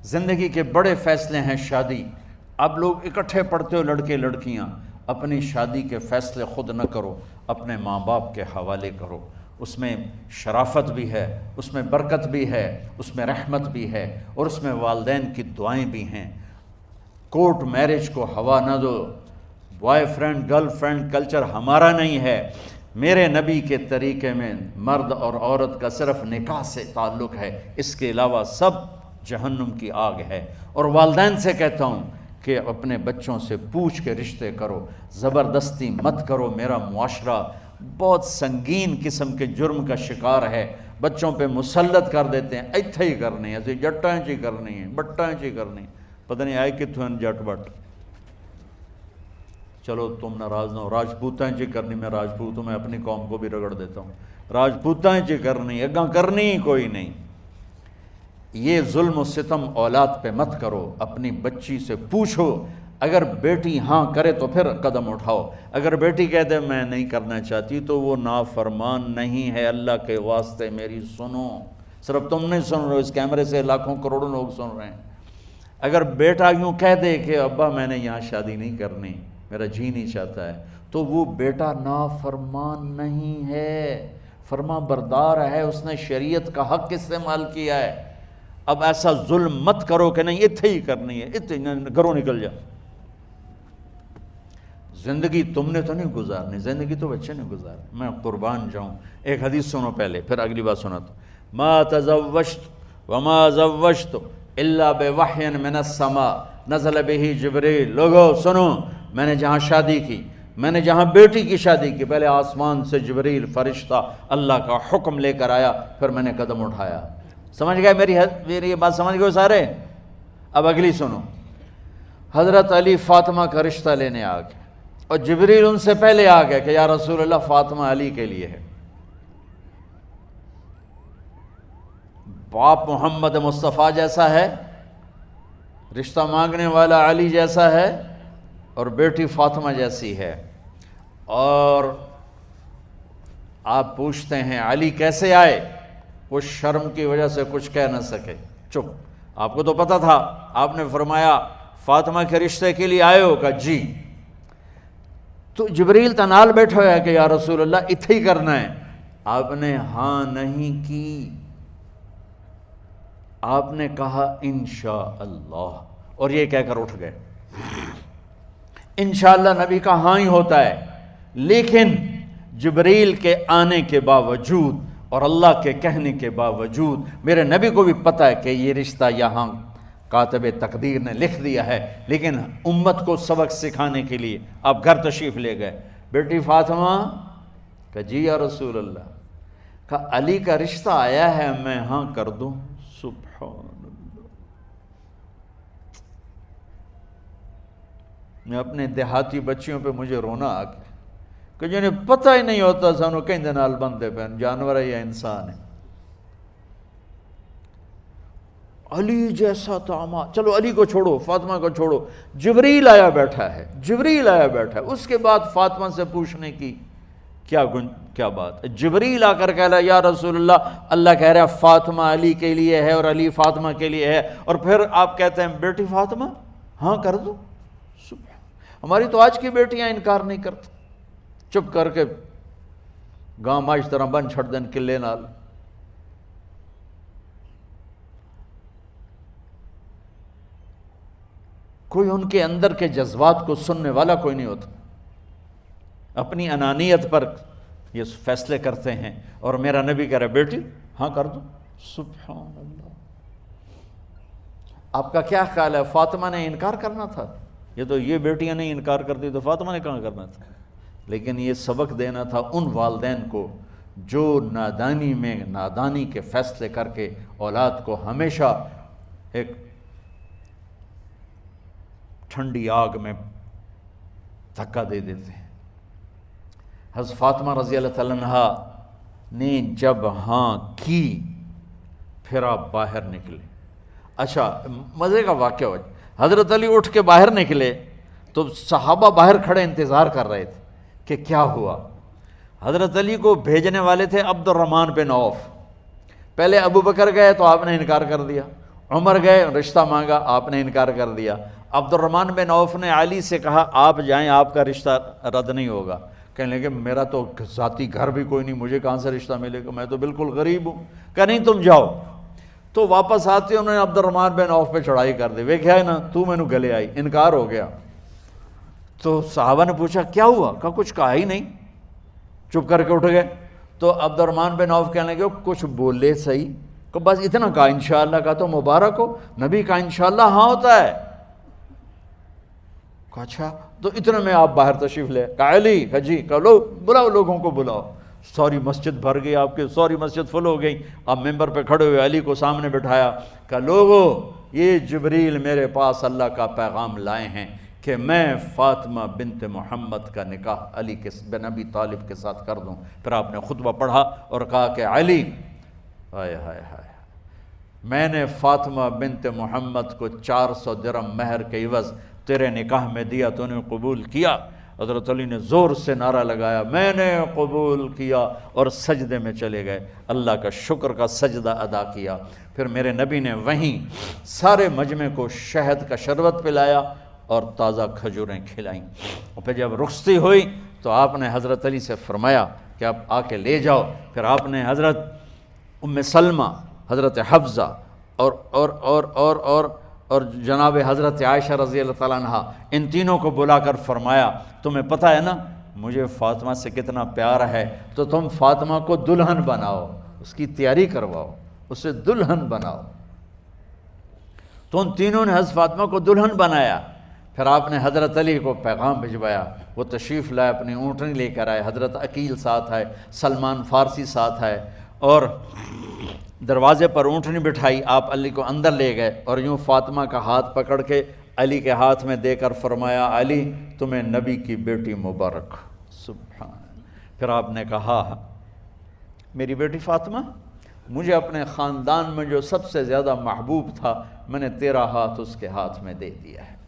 زندگی کے بڑے فیصلے ہیں شادی. اب لوگ اکٹھے پڑھتے ہو لڑکے لڑکیاں، اپنی شادی کے فیصلے خود نہ کرو، اپنے ماں باپ کے حوالے کرو. اس میں شرافت بھی ہے، اس میں برکت بھی ہے، اس میں رحمت بھی ہے، اور اس میں والدین کی دعائیں بھی ہیں. کورٹ میرج کو ہوا نہ دو. Boy friend girl friend culture ہمارا نہیں ہے. میرے نبی کے طریقے میں مرد اور عورت کا صرف نکاح سے تعلق ہے، اس کے علاوہ سب جہنم کی آگ ہے. اور والدین سے کہتا ہوں کہ اپنے بچوں سے پوچھ کے رشتے کرو، زبردستی مت کرو. میرا معاشرہ بہت سنگین قسم کے جرم کا شکار ہے. بچوں پہ مسلط کر دیتے ہیں، ایتھے ہی کرنی ہے، ایسے جٹائیں چی کرنی ہے، بٹائیں چی کرنی ہے، پتہ نہیں آئے کتوں ہیں جٹ بٹ. چلو تم ناراض نہ ہو، راجپوتائیں چی کرنی، میں راجپوت ہوں، میں اپنی قوم کو بھی رگڑ دیتا ہوں. راجپوتائیں چی کرنی، اگاں کرنی ہی کوئی نہیں. یہ ظلم و ستم اولاد پہ مت کرو. اپنی بچی سے پوچھو، اگر بیٹی ہاں کرے تو پھر قدم اٹھاؤ. اگر بیٹی کہہ دے میں نہیں کرنا چاہتی تو وہ نافرمان نہیں ہے. اللہ کے واسطے میری سنو، صرف تم نہیں سن رہے ہو، اس کیمرے سے لاکھوں کروڑوں لوگ سن رہے ہیں. اگر بیٹا یوں کہہ دے کہ ابا میں نے یہاں شادی نہیں کرنی، میرا جی نہیں چاہتا ہے، تو وہ بیٹا نافرمان نہیں ہے، فرما بردار ہے. اس نے شریعت کا حق استعمال کیا ہے. اب ایسا ظلم مت کرو کہ نہیں اتھے ہی کرنی ہے، اتھے گھروں نکل جا. زندگی تم نے تو نہیں گزارنی، زندگی تو بچے نے گزارنی. میں قربان جاؤں. ایک حدیث سنو پہلے، پھر اگلی بات سناتا ہوں. ما تزوجت وما زوجت الا بوحی من السماء نزل به جبریل. لوگو سنو، میں نے جہاں شادی کی، میں نے جہاں بیٹی کی شادی کی، پہلے آسمان سے جبریل فرشتہ اللہ کا حکم لے کر آیا، پھر میں نے قدم اٹھایا. سمجھ گئے میری یہ بات سمجھ گئے سارے؟ اب اگلی سنو. حضرت علی فاطمہ کا رشتہ لینے آ گئے، اور جبریل ان سے پہلے آ گئے کہ یا رسول اللہ فاطمہ علی کے لیے ہے. باپ محمد مصطفیٰ جیسا ہے، رشتہ مانگنے والا علی جیسا ہے، اور بیٹی فاطمہ جیسی ہے. اور آپ پوچھتے ہیں علی کیسے آئے؟ وہ شرم کی وجہ سے کچھ کہہ نہ سکے، چپ. آپ کو تو پتہ تھا، آپ نے فرمایا فاطمہ کے رشتے کے لیے آئے ہو؟ کہا جی. تو جبریل تنال بیٹھا ہوا ہے کہ یا رسول اللہ اتھے ہی کرنا ہے. آپ نے ہاں نہیں کی، آپ نے کہا انشاءاللہ، اور یہ کہہ کر اٹھ گئے. انشاءاللہ نبی کا ہاں ہی ہوتا ہے، لیکن جبریل کے آنے کے باوجود اور اللہ کے کہنے کے باوجود میرے نبی کو بھی پتہ ہے کہ یہ رشتہ یہاں کاتب تقدیر نے لکھ دیا ہے، لیکن امت کو سبق سکھانے کے لیے آپ گھر تشریف لے گئے. بیٹی فاطمہ؟ کہ جی یا رسول اللہ. کہا علی کا رشتہ آیا ہے، میں ہاں کر دوں؟ سبحان اللہ. میں اپنے دیہاتی بچیوں پہ مجھے رونا آ گیا کہ جنہیں پتہ ہی نہیں ہوتا سانو کہیں دے نال بندے پہ جانور ہے یا انسان ہے. علی جیسا داماد، چلو علی کو چھوڑو، فاطمہ کو چھوڑو، جبریل آیا بیٹھا ہے، جبریل آیا بیٹھا ہے. اس کے بعد فاطمہ سے پوچھنے کی کیا بات ہے؟ جبریل آ کر کہہ رہا یا رسول اللہ، اللہ کہہ رہا ہے فاطمہ علی کے لیے ہے اور علی فاطمہ کے لیے ہے، اور پھر آپ کہتے ہیں بیٹی فاطمہ ہاں کر دو. ہماری تو آج کی بیٹیاں انکار نہیں کرتی، چپ کر کے گاں ماش طرح بن چھڑ دین کلے نال. کوئی ان کے اندر کے جذبات کو سننے والا کوئی نہیں ہوتا. اپنی انانیت پر یہ فیصلے کرتے ہیں، اور میرا نبی کہہ رہا ہے بیٹی ہاں کر دو. سبحان اللہ. آپ کا کیا خیال ہے فاطمہ نے انکار کرنا تھا؟ یہ بیٹیاں نہیں انکار کرتی تو فاطمہ نے کہاں کرنا تھا؟ لیکن یہ سبق دینا تھا ان والدین کو جو نادانی میں نادانی کے فیصلے کر کے اولاد کو ہمیشہ ایک ٹھنڈی آگ میں دھکا دے دیتے ہیں. حضرت فاطمہ رضی اللہ تعالیٰ عنہا نے جب ہاں کی پھر آپ باہر نکلے. اچھا مزے کا واقعہ ہو، حضرت علی اٹھ کے باہر نکلے تو صحابہ باہر کھڑے انتظار کر رہے تھے کہ کیا ہوا. حضرت علی کو بھیجنے والے تھے عبد الرحمن بن عوف. پہلے ابو بکر گئے تو آپ نے انکار کر دیا، عمر گئے، رشتہ مانگا، آپ نے انکار کر دیا۔ عبد الرحمن بن عوف نے علی سے کہا آپ جائیں، آپ کا رشتہ رد نہیں ہوگا۔ کہنے لگے میرا تو ذاتی گھر بھی کوئی نہیں، مجھے کہاں سے رشتہ ملے گا، میں تو بالکل غریب ہوں۔ کہا نہیں تم جاؤ۔ تو واپس آتے انہوں نے عبد الرحمن بن عوف پہ چڑھائی کر دی، وہ کیا ہے نا تو میں نے گلے آئی، انکار ہو گیا۔ تو صحابہ نے پوچھا کیا ہوا؟ کہا کچھ کہا ہی نہیں، چپ کر کے اٹھ گئے۔ تو عبد الرحمن بن عوف کہنے لگے کچھ بولے صحیح، کہ بس اتنا کہا انشاءاللہ، کہا تو مبارک ہو، نبی کا انشاءاللہ ہاں ہوتا ہے۔ کہا اچھا، تو اتنے میں آپ باہر تشریف لے۔ کہا علی، کہا جی، کہا لو بلاؤ، لوگوں کو بلاؤ۔ ساری مسجد بھر گئی، آپ کی ساری مسجد فل ہو گئی۔ آپ ممبر پہ کھڑے ہوئے علی کو سامنے بٹھایا، کہا لوگو یہ جبریل میرے پاس اللہ کا پیغام لائے ہیں کہ میں فاطمہ بنت محمد کا نکاح علی بن ابی طالب کے ساتھ کر دوں۔ پھر آپ نے خطبہ پڑھا اور کہا کہ علی، ہائے ہائے ہائے، میں نے فاطمہ بنت محمد کو 400 درہم مہر کے عوض تیرے نکاح میں دیا، تو نے قبول کیا؟ حضرت علی نے زور سے نعرہ لگایا میں نے قبول کیا، اور سجدے میں چلے گئے، اللہ کا شکر کا سجدہ ادا کیا۔ پھر میرے نبی نے وہیں سارے مجمع کو شہد کا شربت پلایا اور تازہ کھجوریں کھلائیں۔ اور پھر جب رخصتی ہوئی تو آپ نے حضرت علی سے فرمایا کہ آپ آ کے لے جاؤ۔ پھر آپ نے حضرت ام سلمہ، حضرت حفصہ اور جناب حضرت عائشہ رضی اللہ تعالیٰ عنہ، ان تینوں کو بلا کر فرمایا تمہیں پتہ ہے نا مجھے فاطمہ سے کتنا پیار ہے، تو تم فاطمہ کو دلہن بناؤ، اس کی تیاری کرواؤ، اسے دلہن بناؤ۔ تو ان تینوں نے حضرت فاطمہ کو دلہن بنایا۔ پھر آپ نے حضرت علی کو پیغام بھجوایا، وہ تشریف لائے، اپنی اونٹنی لے کر آئے، حضرت عقیل ساتھ ہے، سلمان فارسی ساتھ ہے، اور دروازے پر اونٹنی بٹھائی، آپ علی کو اندر لے گئے اور یوں فاطمہ کا ہاتھ پکڑ کے علی کے ہاتھ میں دے کر فرمایا علی تمہیں نبی کی بیٹی مبارک۔ سبحان۔ پھر آپ نے کہا میری بیٹی فاطمہ، مجھے اپنے خاندان میں جو سب سے زیادہ محبوب تھا میں نے تیرا ہاتھ اس کے ہاتھ میں دے دیا ہے۔